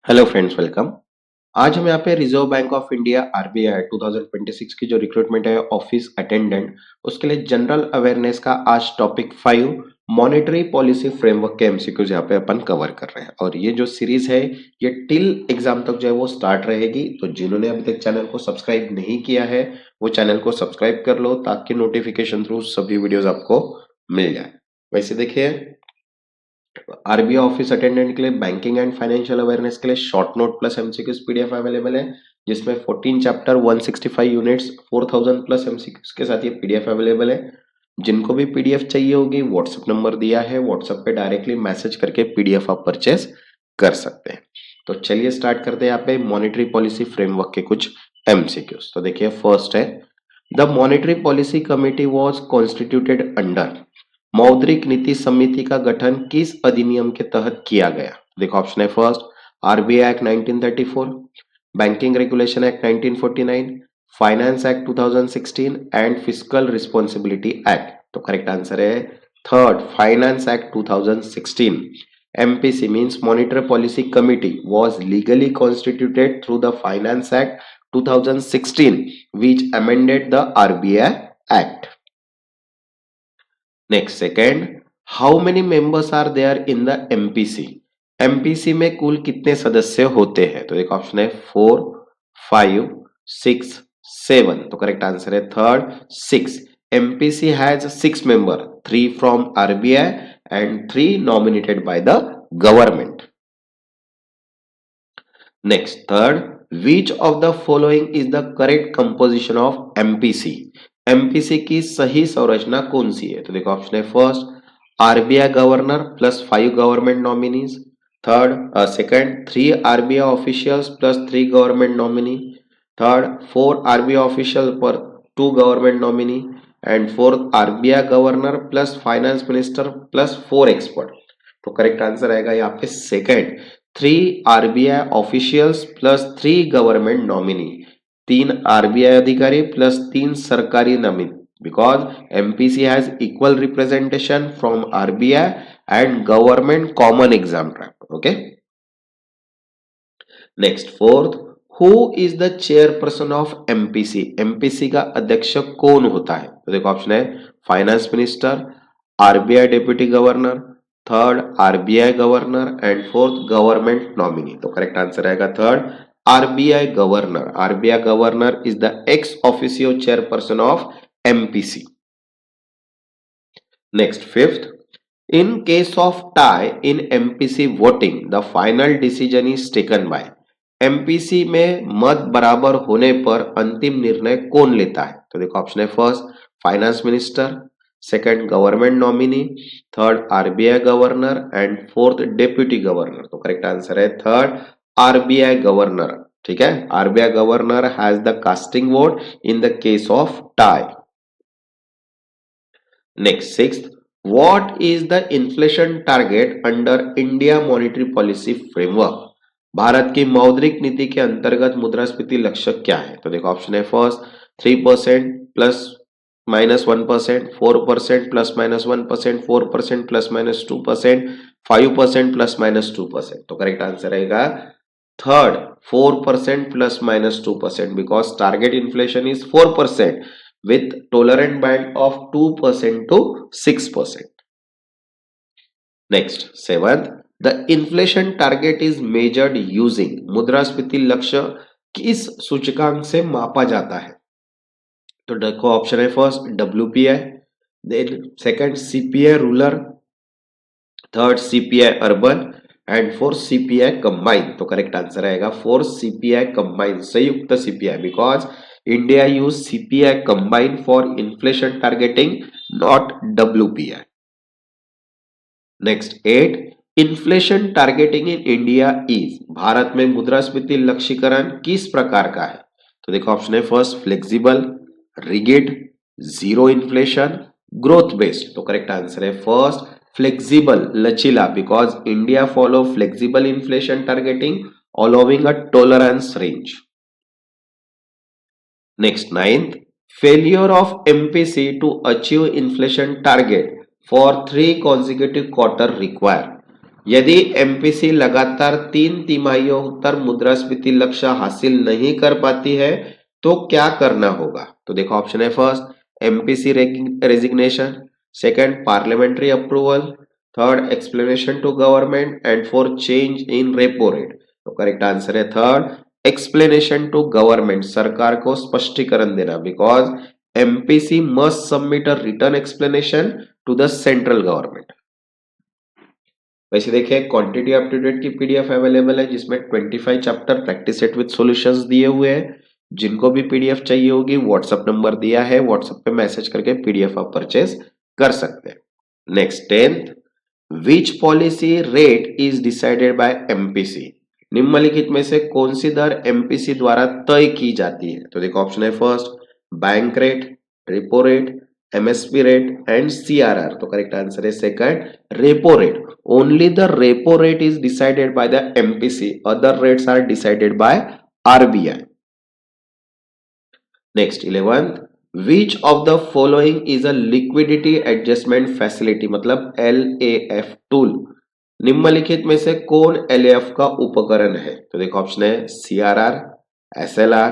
Hello friends, welcome. आज हम यहाँ पे reserve bank of India RBI 2026 की जो रिक्रूटमेंट है ऑफिस अटेंडेंट, उसके लिए जनरल अवेयरनेस का आज टॉपिक 5 मॉनेटरी पॉलिसी फ्रेमवर्क के एमसीक्यूज यहाँ पे अपन कवर कर रहे हैं। और ये जो सीरीज है ये टिल एग्जाम तक जो है वो स्टार्ट रहेगी। तो जिन्होंने अभी तक चैनल को सब्सक्राइब नहीं किया है वो चैनल को सब्सक्राइब कर लो ताकि नोटिफिकेशन थ्रू सभी वीडियोज आपको मिल जाए। वैसे देखिए, आरबीआई ऑफिस अटेंडेंट के लिए बैंकिंग एंड फाइनेंशियल अवेयरनेस के लिए short note plus MCQs PDF available है, जिसमें 14 चैप्टर 165 यूनिट्स 4000 प्लस एमसीक्यूज के साथ ये पीडीएफ अवेलेबल है। जिनको भी पीडीएफ चाहिए होगी व्हाट्सएप नंबर दिया है, व्हाट्सएप पे डायरेक्टली मैसेज करके पीडीएफ आप परचेस कर सकते हैं। तो चलिए स्टार्ट करते हैं यहाँ पे मॉनेटरी पॉलिसी फ्रेमवर्क के कुछ एमसीक्यूज। तो देखिए, फर्स्ट है the monetary policy committee was constituted under. मौद्रिक नीति समिति का गठन किस अधिनियम के तहत किया गया? देखो ऑप्शन है first RBI act 1934, banking regulation act 1949, finance act 2016 and fiscal responsibility act. तो करेक्ट आंसर है third, finance act 2016। MPC means Monetary Policy Committee was legally constituted through the Finance Act 2016, which amended the RBI Act. Next, second, how many members are there in the MPC? MPC में कुल कितने सदस्य होते हैं? तो एक option है 4, 5, 6, 7। तो करेक्ट आंसर है third 6। MPC has 6 member, 3 from RBI and 3 nominated by the government. Next, third, which of the following is the correct composition of MPC? MPC की सही संरचना कौन सी है? तो देखो ऑप्शन है first RBI governor plus 5 government nominees, third second 3 RBI officials plus 3 government nominee, third 4 RBI official पर 2 government nominee and fourth RBI governor plus finance minister plus 4 expert. तो करेक्ट आंसर आएगा यहाँ पे second 3 RBI officials plus 3 government nominee, 3 RBI अधिकारी plus 3 सरकारी nominee, because MPC has equal representation from RBI and government common exam trap. Okay. Next, fourth, who is the chairperson of MPC? MPC का अध्यक्ष कौन होता है? तो देखो option है finance minister, RBI deputy governor, third RBI governor and fourth government nominee. तो correct answer आएगा third RBI governor. RBI governor is the ex officio chairperson of MPC. Next, fifth, in case of tie in MPC voting, the final decision is taken by. MPC में मत बराबर होने पर अंतिम निर्णय कौन लेता है? तो देखो ऑप्शन है first finance minister, second government nominee, third RBI governor and fourth deputy governor. तो करेक्ट आंसर है थर्ड आरबीआई गवर्नर। ठीक है, RBI governor has the casting vote in the case of tie. Next, sixth, what is the inflation target under India Monetary Policy Framework? Bharat की मौद्रिक नीति के अंतर्गत मुद्रास्फीति लक्ष्य क्या है? तो देखो ऑप्शन है first 3% plus minus 1%, 4% plus minus 1%, 4% plus minus 2%, 5% plus minus 2%। तो करेक्ट आंसर रहेगा third 4% plus minus 2%, because target inflation is 4% with tolerant band of 2% to 6%. Next, seventh, the inflation target is measured using. मुद्रास्फीति लक्ष्य किस सूचकांक से मापा जाता है? तो देखो ऑप्शन है first WPI, then second CPI rural, third CPI urban and fourth CPI combine. तो करेक्ट आंसर आएगा फोर्थ CPI कंबाइन, संयुक्त CPI, because India use CPI combined for inflation targeting, not WPI. Next, 8. Inflation targeting in India is. Bharat में मुद्रास्फीति लक्ष्यीकरण किस प्रकार का है? तो देखो ऑप्शन है first flexible, rigid, zero inflation, growth based. तो करेक्ट आंसर है फर्स्ट फ्लेक्सिबल, लचीला, because India follow flexible inflation targeting allowing a tolerance range. Next, ninth, failure of MPC to achieve inflation target for 3 consecutive quarter require. यदि MPC लगातार 3 तिमाहियों तक मुद्रास्फीति लक्ष्य हासिल नहीं कर पाती है तो क्या करना होगा? तो देखो ऑप्शन है first MPC resignation, second parliamentary approval, third explanation to government and fourth change in repo rate. तो करेक्ट आंसर है थर्ड एक्सप्लेनेशन टू गवर्नमेंट, सरकार को स्पष्टीकरण देना, because MPC must submit a return explanation to the central government. वैसे देखिए quantity aptitude की PDF available है जिसमें 25 chapter practice set with solutions दिए हुए हैं। जिनको भी पीडीएफ चाहिए होगी व्हाट्सएप नंबर दिया है, व्हाट्सएप पे मैसेज करके पीडीएफ आप परचेज कर सकते हैं। Next 10th, which policy rate is decided by MPC? निम्नलिखित में से कौन सी दर एमपीसी द्वारा तय की जाती है? तो देखो ऑप्शन है first bank rate, repo rate, MSP rate and CRR. तो करेक्ट आंसर है second repo rate. Only the repo rate is decided by the MPC. Other rates are decided by RBI. Next 11th, which of the following is a liquidity adjustment facility? मतलब LAF tool. निम्नलिखित में से कौन LAF का उपकरण है? तो देखो ऑप्शन है CRR, SLR,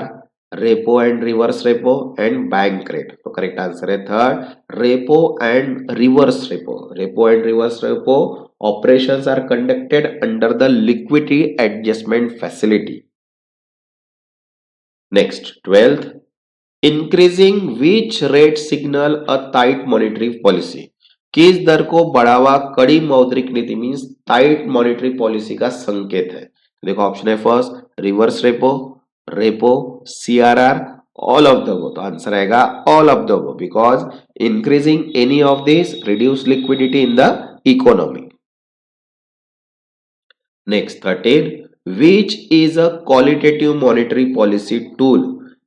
repo and reverse repo and bank rate. तो करेक्ट आंसर है third repo and reverse repo. Repo and reverse repo operations are conducted under the liquidity adjustment facility. Next 12th, increasing which rate signal a tight monetary policy? किस दर को बढ़ावा कड़ी मौद्रिक नीति means tight monetary policy का संकेत है? तो देखो ऑप्शन है first reverse repo, repo, CRR, all of the वो। तो आंसर आएगा ऑल ऑफ द वो, because increasing any of this reduce liquidity in the economy. Next 13, which is a qualitative monetary policy tool?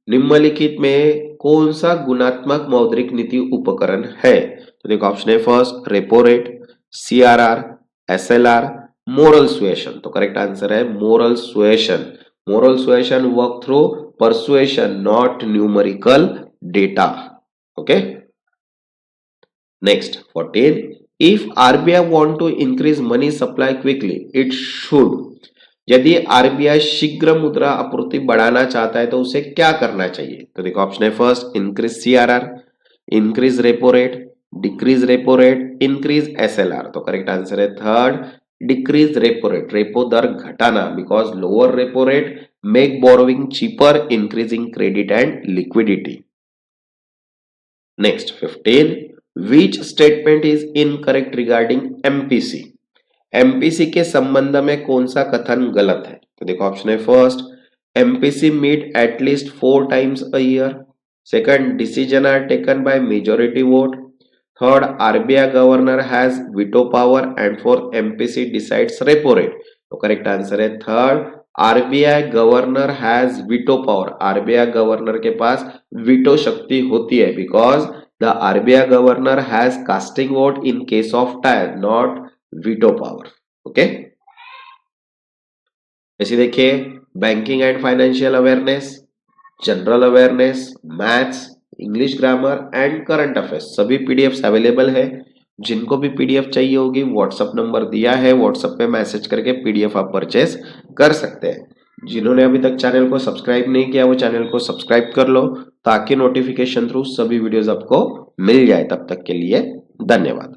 निम्नलिखित में कौन सा गुणात्मक मौद्रिक नीति उपकरण है? तो देखो ऑप्शन है first repo rate, CRR, SLR, moral suasion. तो करेक्ट आंसर है moral suasion. Moral suasion work through persuasion not numerical data. Okay next 14, if RBI want to increase money supply quickly, it should। यदि RBI शीघ्र मुद्रा आपूर्ति बढ़ाना चाहता है तो उसे क्या करना चाहिए? तो देखो ऑप्शन है first increase CRR, increase repo rate, decrease repo rate, increase SLR. तो करेक्ट आंसर है third decrease repo rate, repo दर घटाना, because lower repo rate make borrowing cheaper, increasing credit and liquidity. Next 15, Which statement is incorrect regarding MPC? MPC के संबंध में कौन सा कथन गलत है? तो देखो ऑप्शन है first MPC meet at least 4 times a year, second decision are taken by majority vote, third RBI governor has veto power and fourth MPC decides repo rate। तो करेक्ट आंसर है third RBI governor has veto power. RBI governor के पास veto शक्ति होती है, because the RBI governor has casting vote in case of tie, not veto power. Okay? ऐसे देखिए banking and financial awareness, general awareness, maths, English grammar and current affairs सभी PDFs available है। जिनको भी पीडीएफ चाहिए होगी व्हाट्सएप नंबर दिया है, व्हाट्सएप पे मैसेज करके पीडीएफ आप परचेज कर सकते हैं। जिन्होंने अभी तक चैनल को सब्सक्राइब नहीं किया वो चैनल को सब्सक्राइब कर लो ताकि नोटिफिकेशन थ्रू सभी वीडियोस आपको मिल जाए। तब तक के लिए धन्यवाद।